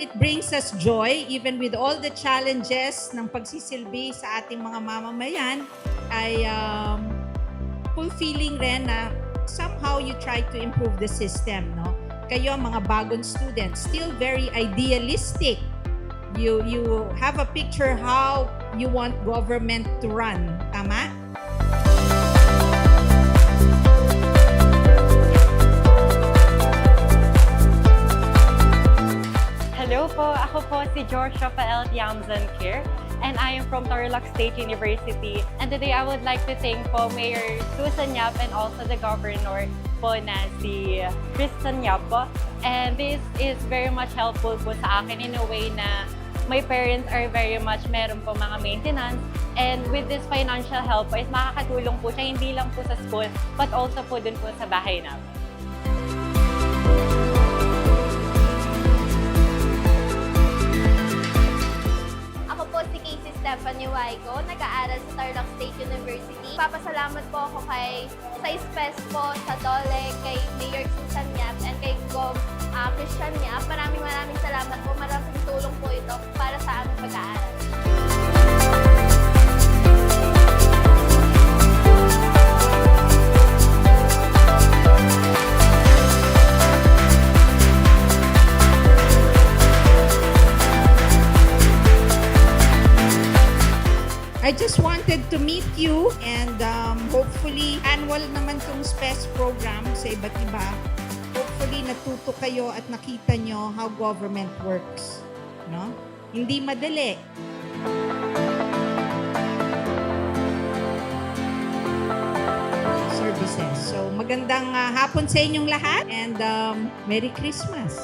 it brings us joy even with all the challenges ng pagsisilbi sa ating mga mamamayan ay fulfilling rin na somehow you try to improve the system, no? Kayo mga bagong students, still very idealistic. You have a picture how you want government to run, tama? Hello po, ako po si Georgia Pael Tiamzan Kir, and I am from Tarlac State University. And today I would like to thank po Mayor Susan Yap and also the Governor po na si Tristan Yap po. And this is very much helpful po sa akin in a way na my parents are very much meron po mga maintenance. And with this financial help is makakatulong po siya hindi lang po sa school but also po dun po sa bahay namin. Ako po si Casey Stephanie Waigo, nag-aaral sa Tarlac State University. Papasalamat po ako sa SPES po, sa DOLE, kay Mayor Susan Yap, and kay Gov. Christian Yap. Maraming salamat po. Maraming tulong po ito para sa aming pag-aaral. I just wanted to meet you and hopefully annual naman tong SPES program sa iba't iba. Hopefully natuto kayo at nakita nyo how government works, no? Hindi madali. Services. So magandang hapon sa inyong lahat and Merry Christmas.